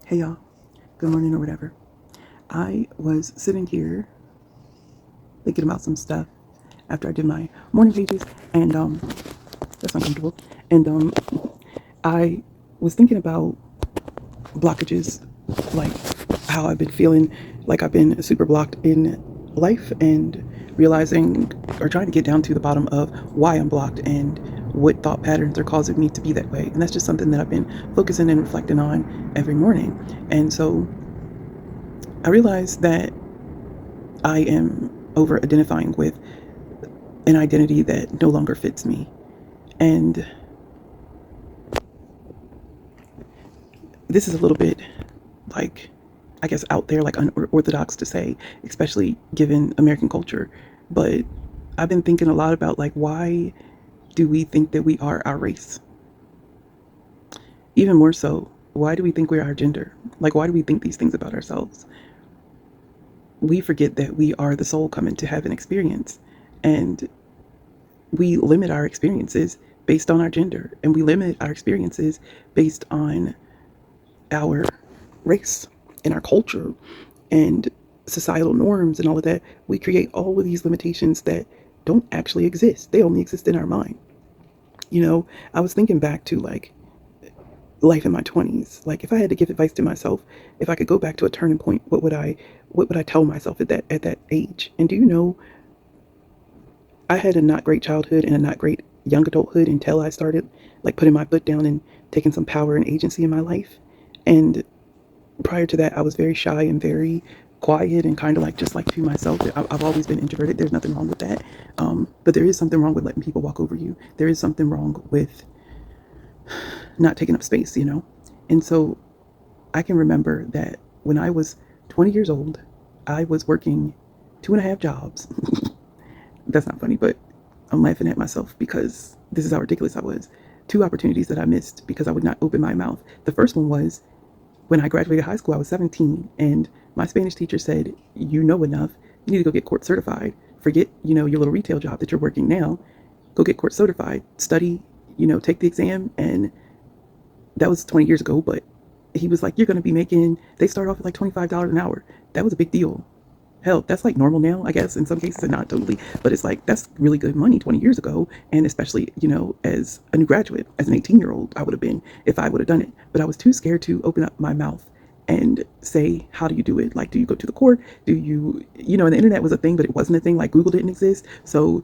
Hey y'all, good morning or whatever. I was sitting here thinking about some stuff after I did my morning pages, and that's uncomfortable. And I was thinking about blockages, like how I've been feeling like I've been super blocked in life, and realizing or trying to get down to the bottom of why I'm blocked and what thought patterns are causing me to be that way. And that's just something that I've been focusing and reflecting on every morning. And so I realized that I am over identifying with an identity that no longer fits me. And this is a little bit like, I guess, out there, like unorthodox to say, especially given American culture. But I've been thinking a lot about, like, why do we think that we are our race? Even more so, why do we think we're our gender? Like, why do we think these things about ourselves? We forget that we are the soul coming to have an experience. And we limit our experiences based on our gender, and we limit our experiences based on our race and our culture and societal norms and all of that. We create all of these limitations that don't actually exist. They only exist in our mind. I was thinking back to, like, life in my 20s. Like, if I had to give advice to myself, if I could go back to a turning point, what would I tell myself at that age? And do you know, I had a not great childhood and a not great young adulthood until I started, like, putting my foot down and taking some power and agency in my life. And prior to that, I was very shy and very quiet and kind of like just like to myself. I've always been introverted. There's nothing wrong with that. But there is something wrong with letting people walk over you. There is something wrong with not taking up space. And so I can remember that when I was 20 years old, I was working 2.5 jobs. That's not funny, but I'm laughing at myself because this is how ridiculous I was. Two opportunities that I missed because I would not open my mouth. The first one was when I graduated high school. I was 17, and my Spanish teacher said, "You know enough. You need to go get court certified. Forget, your little retail job that you're working now. Go get court certified. Study, take the exam." And that was 20 years ago, but he was like, "You're going to be making," they start off at like $25 an hour. That was a big deal. Hell, that's like normal now, I guess, in some cases, and not totally, but it's like, that's really good money 20 years ago. And especially, as a new graduate, as an 18-year-old, I would have been if I would have done it. But I was too scared to open up my mouth and say, how do you do it? Like, do you go to the court? Do you, and the internet was a thing, but it wasn't a thing. Like, Google didn't exist. So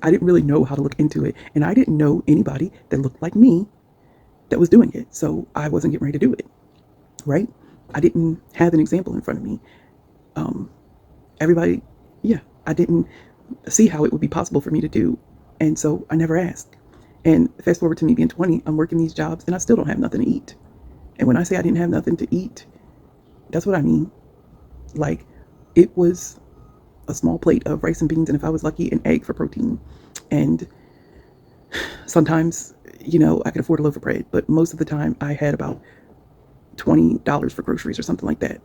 I didn't really know how to look into it. And I didn't know anybody that looked like me that was doing it. So I wasn't getting ready to do it, right? I didn't have an example in front of me. Um, Everybody, yeah, I didn't see how it would be possible for me to do. And so I never asked. And fast forward to me being 20, I'm working these jobs and I still don't have nothing to eat. And when I say I didn't have nothing to eat, that's what I mean. Like, it was a small plate of rice and beans, and if I was lucky, an egg for protein. And sometimes, I could afford a loaf of bread, but most of the time I had about $20 for groceries or something like that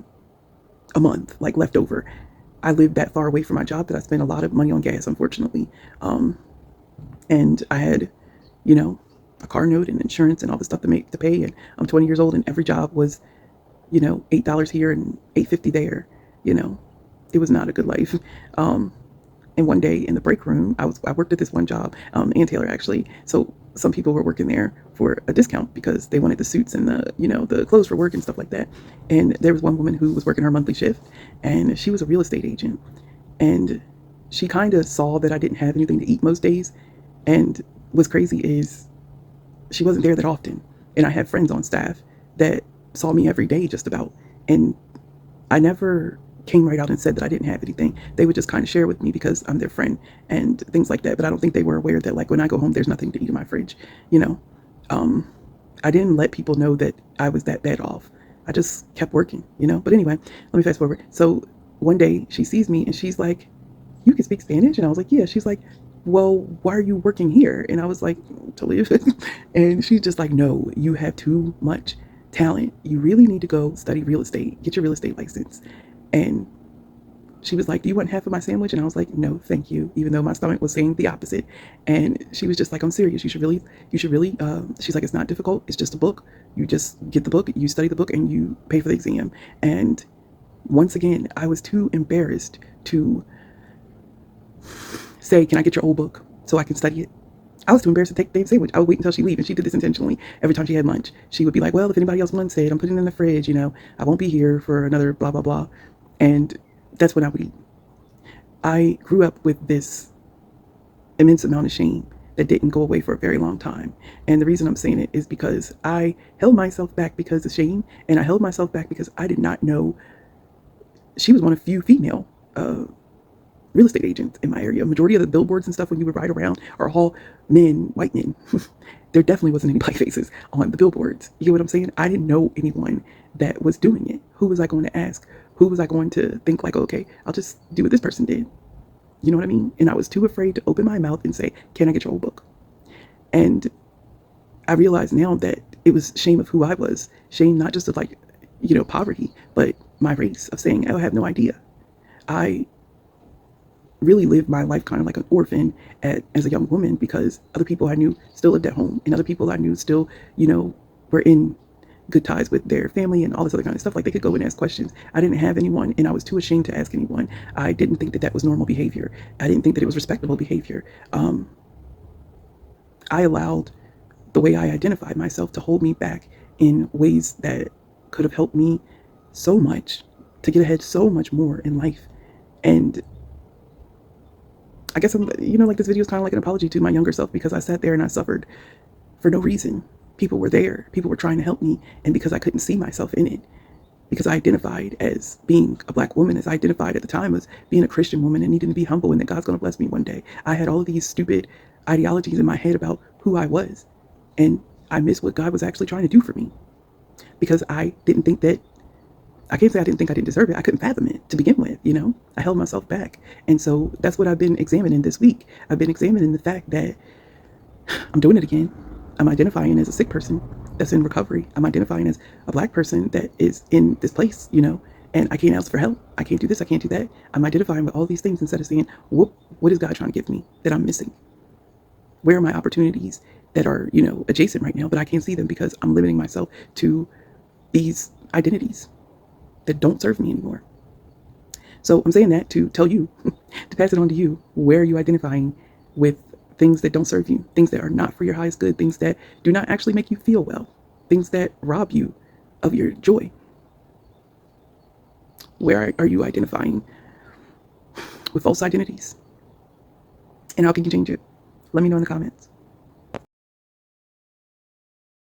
a month, like, left over. I lived that far away from my job that I spent a lot of money on gas, unfortunately. And I had, you know, a car note and insurance and all the stuff to pay. And I'm 20 years old, and every job was, $8 here and $8.50 there. You know, it was not a good life. Um, and one day in the break room, I worked at this one job, Ann Taylor, actually. So some people were working there for a discount because they wanted the suits and the clothes for work and stuff like that. And there was one woman who was working her monthly shift, and she was a real estate agent. And she kind of saw that I didn't have anything to eat most days. And what's crazy is she wasn't there that often. And I had friends on staff that saw me every day just about. And I never came right out and said that I didn't have anything. They would just kind of share with me because I'm their friend and things like that. But I don't think they were aware that, like, when I go home, there's nothing to eat in my fridge. You know, um, I didn't let people know that I was that bad off. I just kept working. But anyway, let me fast forward. So one day she sees me and she's like, "You can speak Spanish?" And I was like, "Yeah." She's like, "Well, why are you working here?" And I was like, "To live." And she's just like, "No, you have too much talent. You really need to go study real estate, get your real estate license." And She was like, "Do you want half of my sandwich?" And I was like, "No, thank you," even though my stomach was saying the opposite. And she was just like, "I'm serious. You should really." She's like, "It's not difficult. It's just a book. You just get the book, you study the book, and you pay for the exam." And once again, I was too embarrassed to say, "Can I get your old book so I can study it?" I was too embarrassed to take the sandwich. I would wait until she leave, and she did this intentionally. Every time she had lunch, she would be like, "Well, if anybody else wants it, I'm putting it in the fridge. I won't be here for another blah blah blah," and that's when I would eat. I grew up with this immense amount of shame that didn't go away for a very long time. And the reason I'm saying it is because I held myself back because of shame, and I held myself back because I did not know she was one of few female real estate agents in my area. Majority of the billboards and stuff when you would ride around are all men, white men. There definitely wasn't any black faces on the billboards. You know what I'm saying? I didn't know anyone that was doing it. Who was I going to ask? Who was I going to think like, okay, I'll just do what this person did? You know what I mean? And I was too afraid to open my mouth and say, "Can I get your old book?" And I realize now that it was shame of who I was. Shame not just of like, poverty, but my race, of saying, "Oh, I have no idea." I really lived my life kind of like an orphan as a young woman, because other people I knew still lived at home, and other people I knew still, were in good ties with their family and all this other kind of stuff. Like, they could go and ask questions. I didn't have anyone, and I was too ashamed to ask anyone. I didn't think that that was normal behavior. I didn't think that it was respectable behavior. I allowed the way I identified myself to hold me back in ways that could have helped me so much to get ahead so much more in life. And I guess like, this video is kind of like an apology to my younger self, because I sat there and I suffered for no reason. People were there. People were trying to help me. And because I couldn't see myself in it, because I identified as being a black woman, as I identified at the time as being a Christian woman and needing to be humble and that God's going to bless me one day, I had all of these stupid ideologies in my head about who I was. And I missed what God was actually trying to do for me, because I didn't think that, I can't say I didn't think I didn't deserve it. I couldn't fathom it to begin with, I held myself back. And so that's what I've been examining this week. I've been examining the fact that I'm doing it again. I'm identifying as a sick person that's in recovery. I'm identifying as a black person that is in this place, and I can't ask for help. I can't do this. I can't do that. I'm identifying with all these things instead of saying, what is God trying to give me that I'm missing? Where are my opportunities that are, adjacent right now, but I can't see them because I'm limiting myself to these identities that don't serve me anymore. So I'm saying that to tell you, to pass it on to you. Where are you identifying with things that don't serve you, things that are not for your highest good, things that do not actually make you feel well, things that rob you of your joy? Where are you identifying with false identities? And how can you change it? Let me know in the comments.